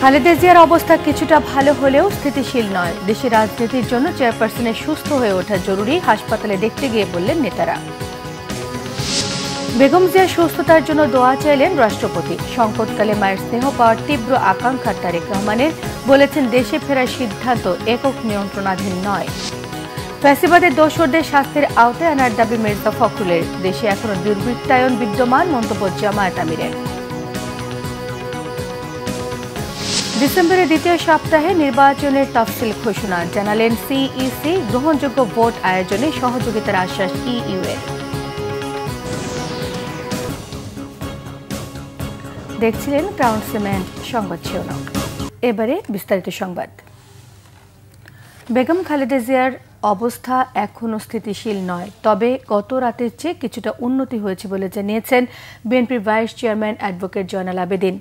খালেদা জিয়ার অবস্থা কিছুটা ভালো হলেও স্থিতিশীল নয়। দেশের রাজনীতির জন্য চেয়ারপারসনের সুস্থ হয়ে ওঠা জরুরি, হাসপাতালে দেখতে গিয়ে বললেন নেতারা। বেগম জিয়ার সুস্থতার জন্য দোয়া চাইলেন রাষ্ট্রপতি। সংকটকালে মায়ের স্নেহ পাওয়ার তীব্র আকাঙ্ক্ষা তারেক রহমানের, বলেছেন দেশে ফেরার সিদ্ধান্ত একক নিয়ন্ত্রণাধীন নয়। ফ্যাসিবাদের দোসরদের শাস্তির আওতায় আনার দাবি মির্জা ফখরুলের। দেশে এখনো দুর্বৃত্তায়ন বিদ্যমান, মন্তব্য জামায়াত আমিরের। ডিসেম্বরের দ্বিতীয় সপ্তাহে নির্বাচনের তফসিল ঘোষণা, জানালেন সিইসি। গ্রহণযোগ্য ভোট আয়োজনে সহযোগিতার আশ্বাস ইইউ এর। দেখছিলেন ক্রাউন সিমেন্ট সংবাদ শিরোনাম। এবারে বিস্তারিত সংবাদ। বেগম খালেদা জিয়ার অবস্থা এখনও স্থিতিশীল নয়, তবে গত রাতের চেয়ে কিছুটা উন্নতি হয়েছে বলে জানিয়েছেন বিএনপির vice chairman advocate Joynal Abedin.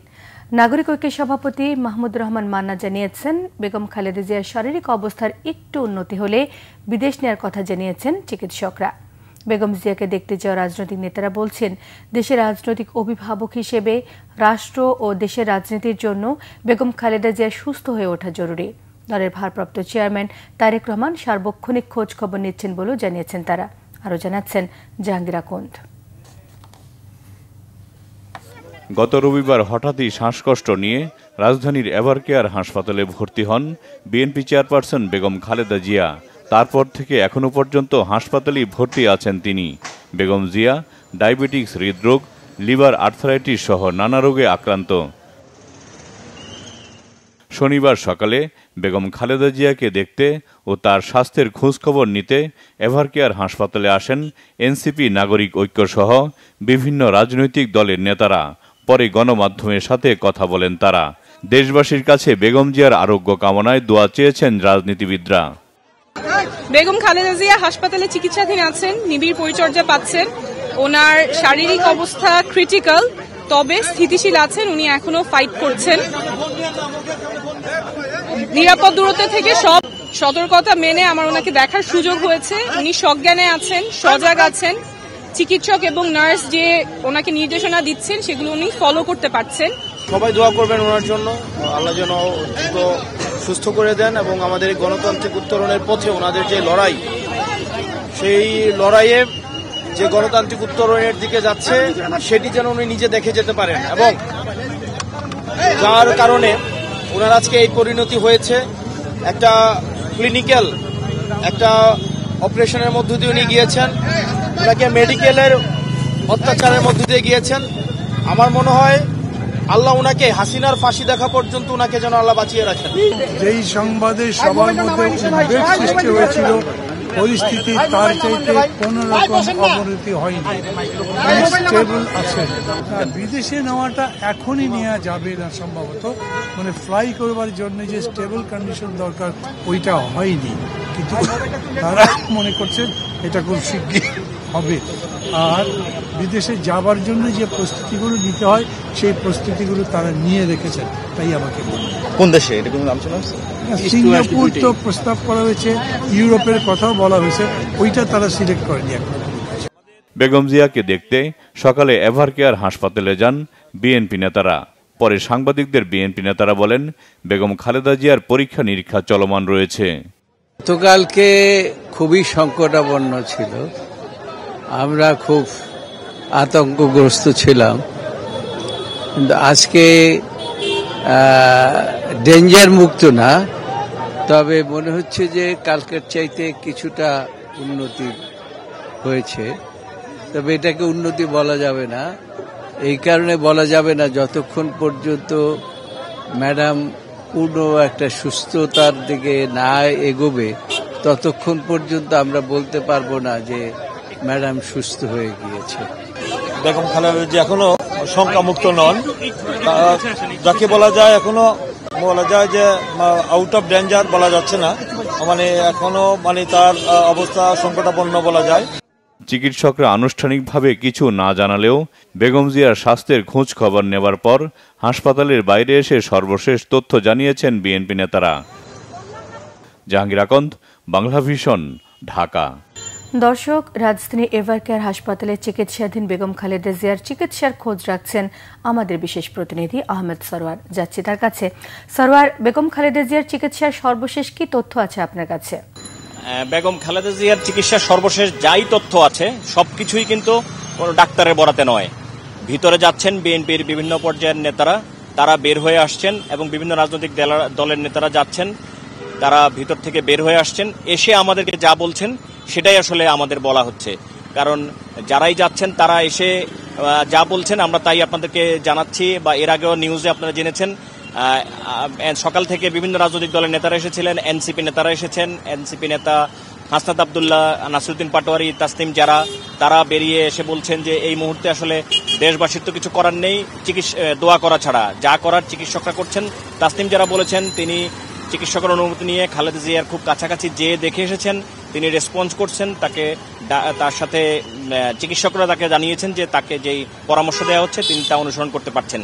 নাগরিক ঐক্যের সভাপতি মাহমুদুর রহমান মান্না জানিয়েছেন, বেগম খালেদা জিয়ার শারীরিক অবস্থার একটু উন্নতি হলে বিদেশ নেওয়ার কথা জানিয়েছেন চিকিৎসকরা। বেগম জিয়াকে দেখতে যাওয়া রাজনৈতিক নেতারা বলছেন, দেশের রাজনৈতিক অভিভাবক হিসেবে রাষ্ট্র ও দেশের রাজনীতির জন্য বেগম খালেদা জিয়া সুস্থ হয়ে ওঠা জরুরি। দলের ভারপ্রাপ্ত চেয়ারম্যান তারেক রহমান সার্বক্ষণিক খোঁজ খবর নিচ্ছেন বলেও জানিয়েছেন তারা। আরও জানাচ্ছেন জাহাঙ্গীর আকন্দ। গত রবিবার হঠাৎই শ্বাসকষ্ট নিয়ে রাজধানীর এভারকেয়ার হাসপাতালে ভর্তি হন বিএনপি চেয়ারপারসন বেগম খালেদা জিয়া। তারপর থেকে এখনো পর্যন্ত হাসপাতালেই ভর্তি আছেন তিনি। বেগম জিয়া ডায়াবেটিস, হৃদরোগ, লিভার আর্থারাইটিস সহ নানা রোগে আক্রান্ত। শনিবার সকালে বেগম খালেদা জিয়াকে দেখতে ও তার স্বাস্থ্যের খোঁজখবর নিতে এভারকেয়ার হাসপাতালে আসেন এনসিপি, নাগরিক ঐক্য সহ বিভিন্ন রাজনৈতিক দলের নেতারা। পরে গণমাধ্যমের সাথে কথা বলেন তারা। দেশবাসীর কাছে বেগম জিয়ার আরোগ্য কামনায় দোয়া চেয়েছেন রাজনীতিবিদরা। বেগম খালেদা জিয়া হাসপাতালে চিকিৎসাধীন আছেন, নিবিড় পরিচর্যা পাচ্ছেন। ওনার শারীরিক অবস্থা ক্রিটিক্যাল, তবে স্থিতিশীল আছেন। উনি এখনো ফাইট করছেন। নিরাপদ দূরত্ব থেকে সব সতর্কতা মেনে আমার ওনাকে দেখার সুযোগ হয়েছে। উনি সজ্ঞানে আছেন, সজাগ আছেন। চিকিৎসক এবং নার্স যে ওনাকে নির্দেশনা দিচ্ছেন সেগুলো উনি ফলো করতে পারছেন। সবাই দোয়া করবেন ওনার জন্য, আল্লাহ যেন সুস্থ করে দেন এবং আমাদের এই গণতান্ত্রিক উত্তরণের পথে ওনাদের যে লড়াই, সেই লড়াইয়ে যে গণতান্ত্রিক উত্তরণের দিকে যাচ্ছে সেটি যেন উনি নিজে দেখে যেতে পারেন, এবং যার কারণে ওনার আজকে এই পরিণতি হয়েছে। একটা ক্লিনিক্যাল একটা অপারেশনের মধ্য দিয়ে উনি গিয়েছেন, ওনাকে মেডিকেলের অত্যাচারের মধ্য দিয়ে গিয়েছেন। আমার মনে হয় আল্লাহ ওনাকে হাসিনার ফাঁসি দেখা পর্যন্ত ওনাকে যেন আল্লাহ বাঁচিয়ে রাখেন। যেই সংবাদে সবার মধ্যে উদ্বেগ সৃষ্টি হয়েছিল, পরিস্থিতি তার চাইতে কোন রকম অবনতি হয়নি, স্টেবল আছে। বিদেশে নেওয়াটা এখনই নেওয়া যাবে না সম্ভবত, মানে ফ্লাই করবার জন্য যে স্টেবল কন্ডিশন দরকার ওইটা হয়নি, কিন্তু তারা মনে করছেন এটা খুব শিগগির হবে। আর বিদেশে যাবার জন্য যে প্রস্তুতিগুলো নিতে হয় সেই প্রস্তুতিগুলো তারা নিয়ে রেখেছেন। তাই আমাকে কোন দেশে এটা কোনো নাম শোনা হচ্ছে? সিঙ্গাপুর তো প্রস্তাব করা হয়েছে, ইউরোপের কথাও বলা হয়েছে, ওইটা তারা সিলেক্ট করেনি এখন। বেগম জিয়াকে দেখতে সকালে এভারকেয়ার হাসপাতালে যান বিএনপি নেতারা। পরে সাংবাদিকদের বিএনপি নেতারা বলেন, বেগম খালেদা জিয়ার পরীক্ষা নিরীক্ষা চলমান রয়েছে। গতকালকে খুবই সংকটাপন্ন ছিল, আমরা খুব আতঙ্কগ্রস্ত ছিলাম, কিন্তু আজকে ডেঞ্জার মুক্ত না, তবে মনে হচ্ছে যে কালকের চাইতে কিছুটা উন্নতি হয়েছে। তবে এটাকে উন্নতি বলা যাবে না, এই কারণে বলা যাবে না যতক্ষণ পর্যন্ত ম্যাডাম পূর্ণ একটা সুস্থতার দিকে না এগোবে ততক্ষণ পর্যন্ত আমরা বলতে পারবো না যে ম্যাডাম সুস্থ হয়ে গিয়েছে। বেগম খালেদা জিয়া এখনো শঙ্কামুক্ত নন, যাকে বলা যায় এখনো বলা যায় যে আউট অফ ডেঞ্জার বলা যাচ্ছে না, মানে এখনো মানে তার অবস্থা সংকটাপন্ন বলা যায়। চিকিৎসকরা আনুষ্ঠানিকভাবে কিছু না জানালেও বেগম জিয়ার স্বাস্থ্যের খোঁজ খবর নেবার পর হাসপাতালের বাইরে এসে সর্বশেষ তথ্য জানিয়েছেন বিএনপি নেতারা। জাহাঙ্গীর আকন্দ, বাংলা ভিশন, ঢাকা। দর্শক, রাজধানী এভারকেয়ার হাসপাতালে চিকিৎসাধীন বেগম খালেদা জিয়ার চিকিৎসার খোঁজ রাখছেন আমাদের বিশেষ প্রতিনিধি আহমেদ সরওয়ার। যাচ্ছি তার কাছে। সরওয়ার, বেগম খালেদা জিয়ার চিকিৎসার সর্বশেষ কি তথ্য আছে আপনার কাছে? বেগম খালেদা জিয়ার চিকিৎসার সর্বশেষ যাই তথ্য আছে সবকিছুই কিন্তু কোনো ডাক্তারের বরাতে নয়। ভিতরে যাচ্ছেন বিএনপির বিভিন্ন পর্যায়ের নেতারা, তারা বের হয়ে আসছেন এবং বিভিন্ন রাজনৈতিক দলের নেতারা যাচ্ছেন, তারা ভিতর থেকে বের হয়ে আসছেন, এসে আমাদেরকে যা বলছেন সেটাই আসলে আমাদের বলা হচ্ছে। কারণ যারাই যাচ্ছেন তারা এসে যা বলছেন আমরা তাই আপনাদেরকে জানাচ্ছি, বা এর আগেও নিউজে আপনারা জেনেছেন সকাল থেকে বিভিন্ন রাজনৈতিক দলের নেতারা এসেছিলেন, এনসিপি নেতারা এসেছেন, এনসিপি নেতা হাসনাত আবদুল্লাহ, নাসিরউদ্দিন পাটোয়ারি, তাসনিম যারা, তারা বেরিয়ে এসে বলছেন যে এই মুহূর্তে আসলে দেশবাসীর তো কিছু করার নেই, দোয়া করা ছাড়া, যা করার চিকিৎসকরা করছেন। তাসনিম যারা বলেছেন তিনি চিকিৎসকের অনুমতি নিয়ে খালেদা জিয়ার খুব কাছাকাছি যেয়ে দেখে এসেছেন, তিনি রেসপন্স করছেন, তার সাথে চিকিৎসকরা তাকে জানিয়েছেন যে তাকে যেই পরামর্শ দেওয়া হচ্ছে তিনি তা অনুসরণ করতে পারছেন।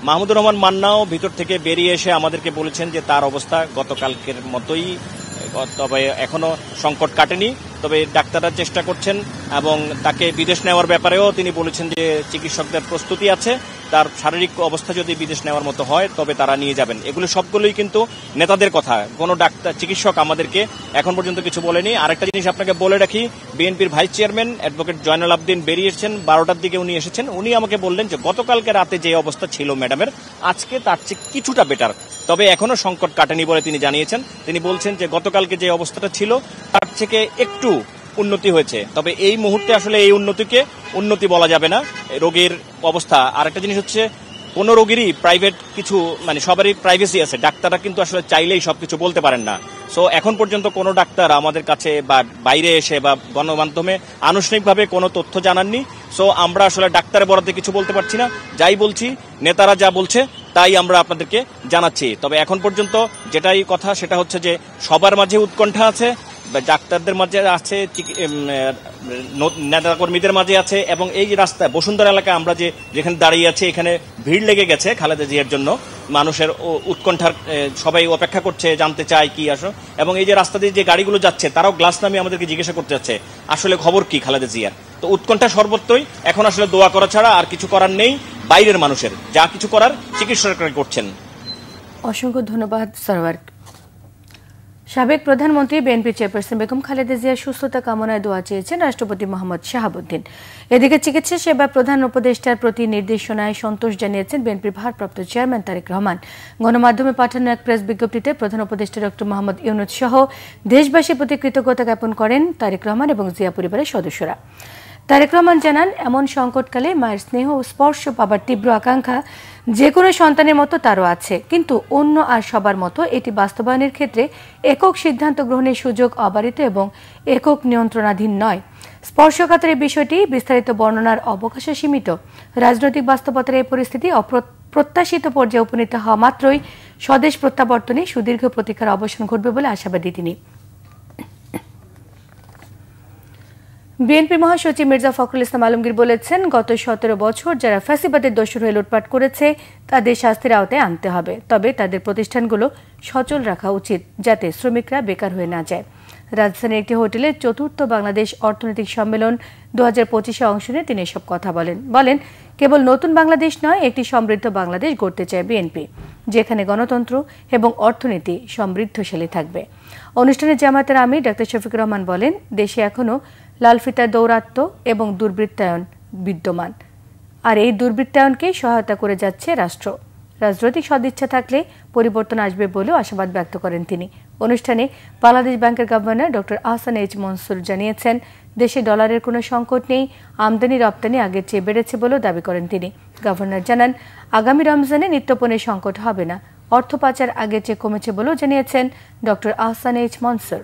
মাহমুদুর রহমান মান্নাও ভিতর থেকে বেরিয়ে এসে আমাদেরকে বলেছেন যে তার অবস্থা গতকালকের মতোই, তবে এখনো সংকট কাটেনি, তবে ডাক্তাররা চেষ্টা করছেন এবং তাকে বিদেশ নেওয়ার ব্যাপারেও তিনি বলেছেন যে চিকিৎসকদের প্রস্তুতি আছে, তার শারীরিক অবস্থা যদি বিদেশ নেওয়ার মতো হয় তবে তারা নিয়ে যাবেন। এগুলো সবগুলোই কিন্তু নেতাদের কথা, কোনো ডাক্তার চিকিৎসক আমাদেরকে এখন পর্যন্ত কিছু বলেনি। আরেকটা জিনিস আপনাকে বলে রাখি, বিএনপির ভাইস চেয়ারম্যান অ্যাডভোকেট জয়নাল আবদিন বেরিয়েছেন 12টার দিকে, উনি এসেছেন, উনি আমাকে বললেন যে গতকালকে রাতে যে অবস্থা ছিল ম্যাডামের আজকে তার চেয়ে কিছুটা বেটার, তবে এখনো সংকট কাটেনি বলে তিনি জানিয়েছেন। তিনি বলছেন যে গতকালকে যে অবস্থাটা ছিল তার থেকে একটু উন্নতি হয়েছে, তবে এই মুহূর্তে আসলে এই উন্নতি বলা যাবে না রোগীর অবস্থা। আরেকটা জিনিস হচ্ছে কোনো রোগীরই প্রাইভেট কিছু সবারই প্রাইভেসি আছে, ডাক্তাররা কিন্তু আসলে চাইলেই সবকিছু বলতে পারেন না। সো এখন পর্যন্ত কোনো ডাক্তার আমাদের কাছে বা বাইরে এসে বা গণমাধ্যমে আনুষ্ঠানিকভাবে কোনো তথ্য জানাননি। সো আমরা আসলে ডাক্তারের বরাতে কিছু বলতে পারছি না, যাই বলছি নেতারা যা বলছে তাই আমরা আপনাদেরকে জানাচ্ছি। তবে এখন পর্যন্ত যেটাই কথা সেটা হচ্ছে যে সবার মাঝে উৎকণ্ঠা আছে, ডাক্তারদের মাঝে আছে, নেতাকর্মীদের মাঝে আছে, এবং এই রাস্তায় বসুন্ধরা এলাকায় আমরা যেখানে দাঁড়িয়ে আছি এখানে ভিড় লেগে গেছে খালেদা জিয়ার জন্য, মানুষের উৎকণ্ঠার সবাই অপেক্ষা করছে, জানতে চায় কি আসো, এবং এই যে রাস্তা দিয়ে যে গাড়িগুলো যাচ্ছে তারাও গ্লাস নামিয়ে আমাদেরকে জিজ্ঞাসা করতে যাচ্ছে আসলে খবর কি খালেদা জিয়ার। তো উৎকণ্ঠা সর্বত্রই, এখন আসলে দোয়া করা ছাড়া আর কিছু করার নেই, বাইরের মানুষের যা কিছু করার চিকিৎসকরা করছেন। অসংখ্য ধন্যবাদ সরওয়ার। সাবেক প্রধানমন্ত্রী বিএনপি চেয়ারপারসন বেগম খালেদা জিয়ার সুস্থতা কামনায় দোয়া চেয়েছেন রাষ্ট্রপতি মোহাম্মদ শাহাবুদ্দিন। এদিকে চিকিৎসা সেবা প্রধান উপদেষ্টার প্রতি নির্দেশনায় সন্তোষ জানিয়েছেন বিএনপির ভারপ্রাপ্ত চেয়ারম্যান তারেক রহমান। গণমাধ্যমে পাঠানো এক প্রেস বিজ্ঞপ্তিতে প্রধান উপদেষ্টা ডক্টর মোহাম্মদ ইউনূস সহ দেশবাসীর প্রতি কৃতজ্ঞতা জ্ঞাপন করেন তারেক রহমান এবং জিয়া পরিবারের সদস্যরা। তারেক রহমান জানান, এমন সংকটকালে মায়ের স্নেহ ও স্পর্শ পাবার তীব্র আকাঙ্ক্ষা যে কোনো সন্তানের মতো তারও আছে, কিন্তু অন্য আর সবার মতো এটি বাস্তবায়নের ক্ষেত্রে একক সিদ্ধান্ত গ্রহণের সুযোগ অবারিত এবং একক নিয়ন্ত্রণাধীন নয়। স্পর্শকাতর এই বিষয়টি বিস্তারিত বর্ণনার অবকাশ সীমিত। রাজনৈতিক বাস্তবতার এই পরিস্থিতি অপ্রত্যাশিত পর্যায়ে উপনীত হওয়া মাত্রই স্বদেশ প্রত্যাবর্তনে সুদীর্ঘ প্রতীক্ষার অবসান ঘটবে বলে আশাবাদী তিনি। বিএনপি মহাসচিব মির্জা ফখরুল ইসলাম আলমগীর বলেছেন, গত 17 বছর যারা ফ্যাসিবাদের দোষর হয়ে লুটপাট করেছে তাদের শাস্তির আওতায় আনতে হবে, তবে তাদের প্রতিষ্ঠানগুলো সচল রাখা উচিত যাতে শ্রমিকরা বেকার হয়ে না যায়। রাজধানীর একটি হোটেলে 4th বাংলাদেশ অর্থনৈতিক সম্মেলন 2025-এ অংশ নিয়ে তিনি এসব কথা বলেন, কেবল নতুন বাংলাদেশ নয়, একটি সমৃদ্ধ বাংলাদেশ গড়তে চায় বিএনপি, যেখানে গণতন্ত্র এবং অর্থনীতি সমৃদ্ধশালী থাকবে। অনুষ্ঠানে জামায়াতের আমির ডাক্তার শফিকুর রহমান বলেন, দেশে এখনো লালফিতার দৌরাত্ম্য এবং দুর্বৃত্তায়ন বিদ্যমান, আর এই দুর্বৃত্তায়নকে সহায়তা করে যাচ্ছে রাষ্ট্র। রাজনৈতিক সদিচ্ছা থাকলে পরিবর্তন আসবে বলেও আশাবাদ ব্যক্ত করেন তিনি। অনুষ্ঠানে বাংলাদেশ ব্যাংকের governor doctor Ahsan H Mansur জানিয়েছেন, দেশে ডলারের কোনো সংকট নেই, আমদানি রপ্তানি আগের চেয়ে বেড়েছে বলেও দাবি করেন তিনি। গভর্নর জানান, আগামী রমজানে নিত্যপণ্যের সংকট হবে না, অর্থ পাচার আগের চেয়ে কমেছে বলেও জানিয়েছেন ডক্টর আহসান এইচ মনসুর।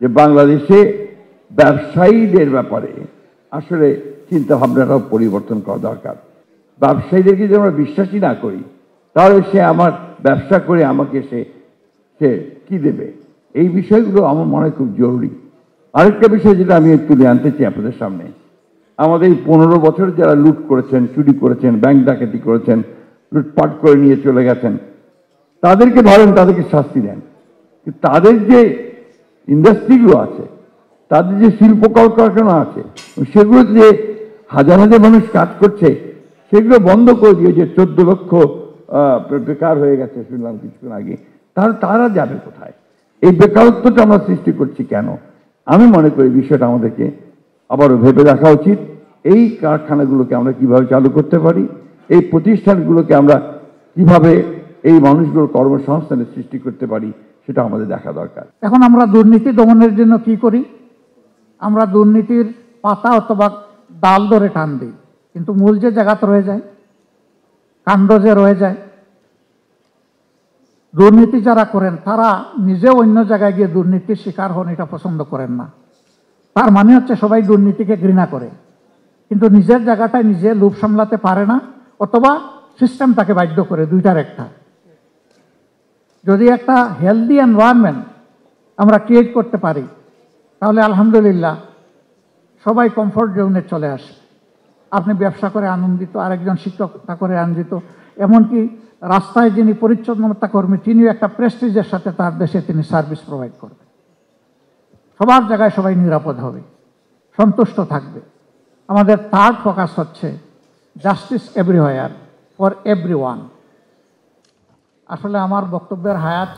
যে বাংলাদেশে ব্যবসায়ীদের ব্যাপারে আসলে চিন্তা ভাবনাটাও পরিবর্তন করা দরকার। ব্যবসায়ীদেরকে যদি আমরা বিশ্বাসই না করি তাহলে সে আমার ব্যবসা করে আমাকে সে কি দেবে, এই বিষয়গুলো আমার মনে হয় খুব জরুরি। আরেকটা বিষয় যেটা আমি তুলে আনতে চাই আপনাদের সামনে, আমাদের এই 15 বছর যারা লুট করেছেন, চুরি করেছেন, ব্যাংক ডাকাতি করেছেন, লুটপাট করে নিয়ে চলে গেছেন, তাদেরকে ধরেন, তাদেরকে শাস্তি দেন, তাদের যে ইন্ডাস্ট্রিগুলো আছে, তাদের যে শিল্প কলকারখানা আছে, সেগুলোতে যে হাজার হাজার মানুষ কাজ করছে, সেগুলো বন্ধ করে দিয়ে যে 14 লক্ষ বেকার হয়ে গেছে শুনলাম কিছুক্ষণ আগে, তারা যাবে কোথায়? এই বেকারত্বটা আমরা সৃষ্টি করছি কেন? আমি মনে করি বিষয়টা আমাদেরকে আবারও ভেবে দেখা উচিত। এই কারখানাগুলোকে আমরা কিভাবে চালু করতে পারি, এই প্রতিষ্ঠানগুলোকে আমরা কিভাবে এই মানুষগুলোর কর্মসংস্থানের সৃষ্টি করতে পারি, সেটা আমাদের দেখা দরকার। এখন আমরা দুর্নীতি দমনের জন্য কি করি? আমরা দুর্নীতির পাতা অথবা ডাল ধরে টান দিই, কিন্তু মূল যে জায়গাতে রয়ে যায়, কাণ্ড যে রয়ে যায়। দুর্নীতি যারা করেন তারা নিজে অন্য জায়গায় গিয়ে দুর্নীতির শিকার হন, এটা পছন্দ করেন না। তার মানে হচ্ছে সবাই দুর্নীতিকে ঘৃণা করে, কিন্তু নিজের জায়গাটায় নিজে লোভ সামলাতে পারে না, অথবা সিস্টেম তাকে বাধ্য করে, দুইটার একটা। যদি একটা হেলদি এনভায়রনমেন্ট আমরা ক্রিয়েট করতে পারি, তাহলে আলহামদুলিল্লাহ সবাই কমফোর্ট জোনে চলে আসে। আপনি ব্যবসা করে আনন্দিত, আরেকজন শিক্ষকতা করে আনন্দিত, এমনকি রাস্তায় যিনি পরিচ্ছন্নতা কর্মী তিনিও একটা প্রেস্টিজের সাথে তার দেশে তিনি সার্ভিস প্রোভাইড করবেন। সবার জায়গায় সবাই নিরাপদ হবে, সন্তুষ্ট থাকবে। আমাদের থার্ড ফোকাস হচ্ছে জাস্টিস এভরিওয়্যার ফর এভরিওয়ান। আসলে আমার বক্তব্যের হায়াত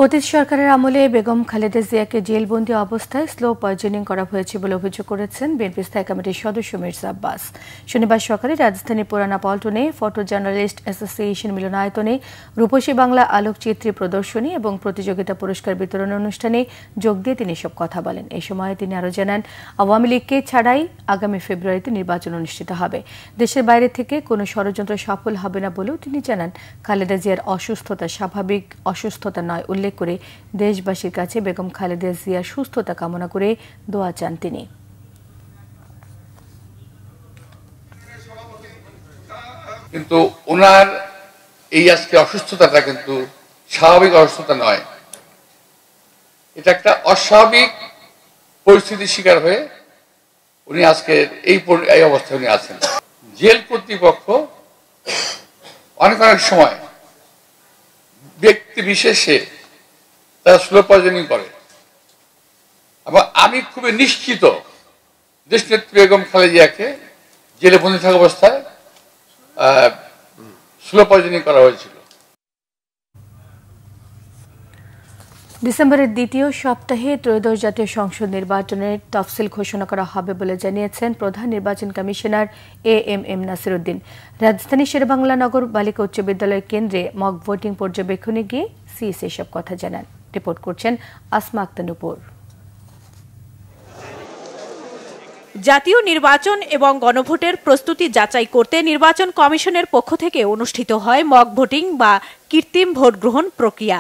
অতীত সরকারের আমলে বেগম খালেদা জিয়াকে জেলবন্দি অবস্থায় স্লো পয়জনিং করা হয়েছে বলে অভিযোগ করেছেন বিএনপি স্থায়ী কমিটির সদস্য মির্জা আব্বাস। শনিবার সকালে রাজধানীর পুরানা পল্টনে ফটো জার্নালিস্ট অ্যাসোসিয়েশন মিলনায়তনে রূপসী বাংলা আলোকচিত্রী প্রদর্শনী এবং প্রতিযোগিতা পুরস্কার বিতরণ অনুষ্ঠানে যোগ দিয়ে তিনি এসব কথা বলেন। এই সময় তিনি আরও জানান, আওয়ামী লীগকে ছাড়াই আগামী ফেব্রুয়ারিতে নির্বাচন অনুষ্ঠিত হবে। দেশের বাইরে থেকে কোনো ষড়যন্ত্র সফল হবে না বলেও তিনি জানান। খালেদা জিয়ার অসুস্থতা স্বাভাবিক অসুস্থতা নয় উল্লেখ করে দেশবাসীর কাছে বেগম খালেদা জিয়ার সুস্থতা কামনা করে দোয়া চান তিনি। কিন্তু ওনার এই আজকে অসুস্থতাটা কিন্তু স্বাভাবিক অসুস্থতা নয়, এটা একটা অস্বাভাবিক পরিস্থিতির শিকার হয়ে উনি আজকে এই অবস্থায় উনি আছেন। জেল কর্তৃপক্ষ অনেক সময় ব্যক্তি বিশেষে তারা স্লো পয়জনিং করে, এবং আমি খুবই নিশ্চিত দেশনেত্রী বেগম খালেদা জিয়াকে জেলে বন্দী থাকা অবস্থায় স্লো পয়জনিং করা হয়েছিল। ডিসেম্বরের দ্বিতীয় সপ্তাহে ত্রয়োদশ জাতীয় সংসদ নির্বাচনের তফসিল ঘোষণা করা হবে বলে জানিয়েছেন প্রধান নির্বাচন কমিশনার এএমএম নাসিরউদ্দিন। রাজধানী শেরেবাংলা নগর বালিকা উচ্চ বিদ্যালয় কেন্দ্রে মক ভোটিং পর্যবেক্ষণে গিয়ে সিএস এসব কথা জানান। রিপোর্ট করছেন আসমা আক্তার নূপুর। জাতীয় নির্বাচন এবং গণভোটের প্রস্তুতি যাচাই করতে নির্বাচন কমিশনের পক্ষ থেকে অনুষ্ঠিত হয় মক ভোটিং বা কৃত্রিম ভোট গ্রহণ প্রক্রিয়া।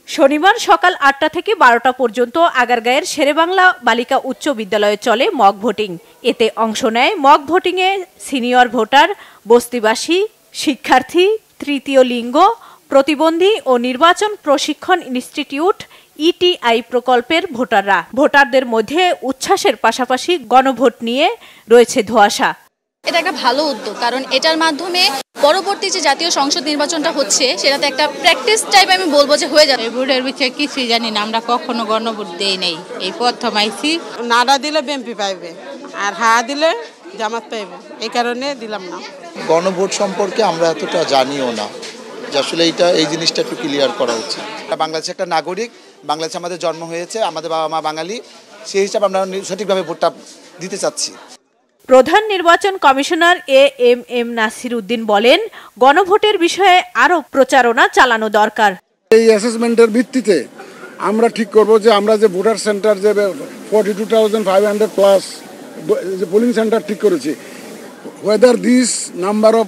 শনিবার সকাল ৮টা থেকে ১২টা পর্যন্ত আগারগাঁয়ের শেরেবাংলা বালিকা উচ্চ বিদ্যালয়ে চলে মক ভোটিং। এতে অংশ নেয় মক ভোটিংয়ে সিনিয়র ভোটার, বস্তিবাসী, শিক্ষার্থী, তৃতীয় লিঙ্গ, প্রতিবন্ধী ও নির্বাচন প্রশিক্ষণ ইনস্টিটিউট ইটিআই প্রকল্পের ভোটাররা। ভোটারদের মধ্যে উচ্ছ্বাসের পাশাপাশি গণভোট নিয়ে রয়েছে ধোঁয়াশা। এটা একটা ভালো উদ্যোগ, কারণ এটার মাধ্যমে পরবর্তী যে জাতীয় সংসদ নির্বাচনটা হচ্ছে সেটাতে একটা প্র্যাকটিস টাইপ আমি বলবো যে হয়ে যাবে। ভোটের বিষয়ে কিছুই জানি না, আমরা কখনো গণভোট দেই নাই, এই প্রথম আইছি। নাড়া দিলে বিএনপি পাইবে আর হা দিলে জামাত পাইবে, এই কারণে দিলাম না। গণভোট সম্পর্কে আমরা এতটা জানিও না, যে আসলে এই জিনিসটা একটু ক্লিয়ার করা উচিত। বাংলাদেশে একটা নাগরিক, বাংলাদেশে আমাদের জন্ম হয়েছে, আমাদের বাবা মা বাঙালি, সেই হিসাবে আমরা সঠিকভাবে ভোটটা দিতে চাচ্ছি। প্রধান নির্বাচন কমিশনার এএমএম নাসিরউদ্দিন বলেন, গণভোটের বিষয়ে আরও প্রচারণা চালানো দরকার। এই অ্যাসেসমেন্টের ভিত্তিতে আমরা ঠিক করব যে আমরা যে ভোটার সেন্টার যে 42,500 প্লাস যে পোলিং সেন্টার ঠিক করেছি, weather this number of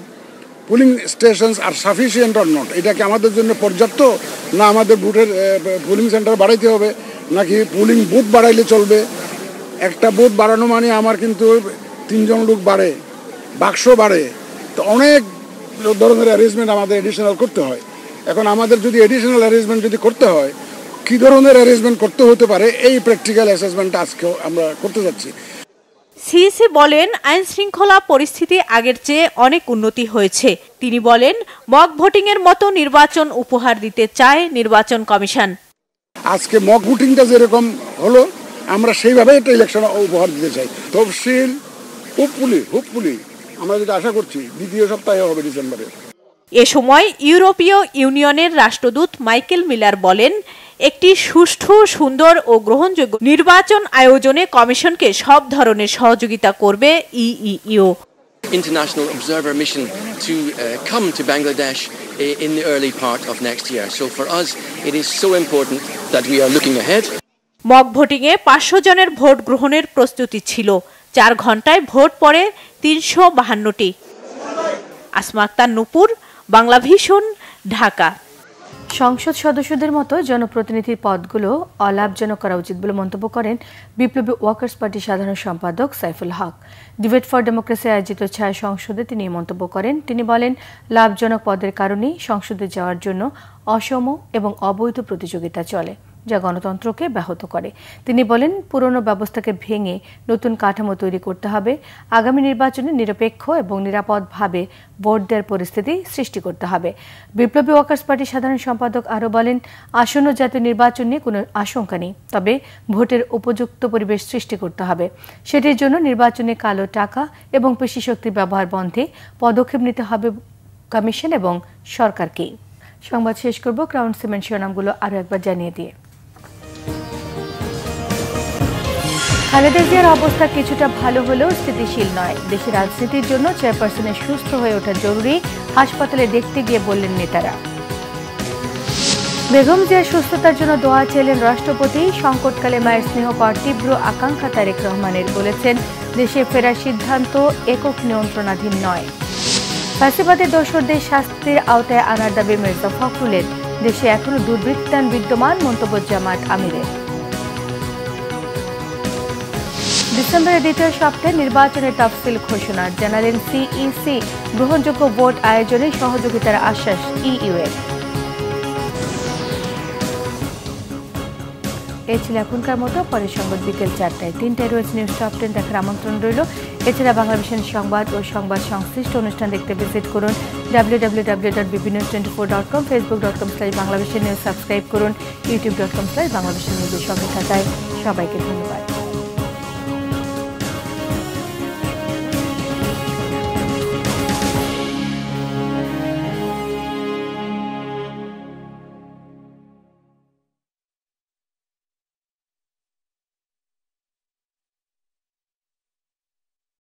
polling stations R sufficient or not, এটা কি আমাদের জন্য পর্যাপ্ত, না আমাদের ভোটের পোলিং সেন্টার বাড়াইতে হবে, নাকি পোলিং বুথ বাড়াইলে চলবে। একটা বুথ বাড়ানো মানে আমার কিন্তু 3 জন লোক বাড়ে, বাক্স বাড়ে, তো অনেক ধরনের অ্যারেঞ্জমেন্ট আমাদের এডিশনাল করতে হয়। এখন আমাদের যদি এডিশনাল অ্যারেঞ্জমেন্ট যদি করতে হয়, কী ধরনের অ্যারেঞ্জমেন্ট করতে হতে পারে, এই প্র্যাকটিক্যাল অ্যাসেসমেন্টটা আজকেও আমরা করতে যাচ্ছি। সিইসি বলেন, আইন শৃঙ্খলা পরিস্থিতি আগের চেয়ে অনেক উন্নতি হয়েছে। তিনি বলেন, মক ভোটিং এর মতো নির্বাচন উপহার দিতে চায় নির্বাচন কমিশন। আজকে মক ভোটিংটা যেরকম হলো, আমরা সেইভাবে একটা ইলেকশন উপহার দিতে চাই। তফসিল হোপফুলি আমরা যেটা আশা করছি দ্বিতীয় সপ্তাহে হবে, ডিসেম্বরে। এ সময় ইউরোপীয় ইউনিয়নের রাষ্ট্রদূত মাইকেল মিলার বলেন, একটি সুষ্ঠু, সুন্দর ও গ্রহণযোগ্য নির্বাচন আয়োজনে কমিশনকে সব ধরনের সহযোগিতা করবে EU. International observer mission to come to Bangladesh in the early part of next year. So for us it is so important that we are looking ahead. Mock ভোটিংয়ে 500 জনের ভোট গ্রহণের প্রস্তুতি ছিল। 4 ঘন্টায় ভোট পড়ে 352টি। আসমা আক্তার নূপুর, বাংলা ভিশন, ঢাকা। সংসদ সদস্যদের মতো জনপ্রতিনিধির পদগুলো অলাভজনক করা উচিত বলে মন্তব্য করেন বিপ্লবী ওয়ার্কার্স পার্টির সাধারণ সম্পাদক সাইফুল হক। ডিবেট ফর ডেমোক্রেসি আয়োজিত ছায়া সংসদে তিনি মন্তব্য করেন। তিনি বলেন, লাভজনক পদের কারণেই সংসদে যাওয়ার জন্য অসম এবং অবৈধ প্রতিযোগিতা চলে, যা গণতন্ত্রকে ব্যাহত করে। তিনি বলেন, পুরনো ব্যবস্থাকে ভেঙে নতুন কাঠামো তৈরি করতে হবে। আগামী নির্বাচনে নিরপেক্ষ এবং নিরাপদভাবে ভোট দেওয়ার পরিস্থিতি সৃষ্টি করতে হবে। বিপ্লবী ওয়ার্কার্স পার্টির সাধারণ সম্পাদক আরও বলেন, আসন্ন জাতীয় নির্বাচন নিয়ে কোনো আশঙ্কা নেই, তবে ভোটের উপযুক্ত পরিবেশ সৃষ্টি করতে হবে। সেটির জন্য নির্বাচনে কালো টাকা এবং পেশি শক্তির ব্যবহার বন্ধে পদক্ষেপ নিতে হবে কমিশন এবং সরকারকে। সংবাদ শেষ করব ক্রাউন সিমেন্ট শিরোনামগুলো আরও একবার জানিয়ে দিয়ে। খালেদা জিয়ার অবস্থা কিছুটা ভালো হলেও স্থিতিশীল নয়। দেশের রাজনীতির জন্য চেয়ারপারসনের সুস্থ হয়ে ওঠা জরুরি, হাসপাতালে দেখতে গিয়ে বললেন নেতারা। বেগম জিয়ার সুস্থতার জন্য দোয়া চাইলেন রাষ্ট্রপতি। সংকটকালে মায়ের স্নেহ পাওয়ার তীব্র আকাঙ্ক্ষা তারেক রহমানের, বলেছেন দেশে ফেরার সিদ্ধান্ত একক নিয়ন্ত্রণাধীন নয়। ফ্যাসিবাদের দোসরদের শাস্তির আওতায় আনার দাবি মির্জা ফখরুলের, দেশে এখনো দুর্বৃত্তায়ন বিদ্যমান, মন্তব্য জামাত আমিরের। ডিসেম্বরের দ্বিতীয় সপ্তাহে নির্বাচনের তফসিল ঘোষণা, জানালেন সিইসি। গ্রহণযোগ্য ভোট আয়োজনে সহযোগিতার আশ্বাস ইইউ এর। এই ছিল এখনকার মতো। পরের সংবাদ বিকেল 4টায়। 3টায় রয়েছে নিউজ টপ 10 দেখার আমন্ত্রণ রইল। এছাড়া বাংলাদেশের সংবাদ ও সংবাদ সংশ্লিষ্ট অনুষ্ঠান দেখতে ভিজিট করুন www.bbnews24.com, facebook.com/বাংলাদেশের নিউজ সাবস্ক্রাইব করুন, youtube.com/বাংলাদেশের নিউজের সঙ্গে থাকায় সবাইকে ধন্যবাদ।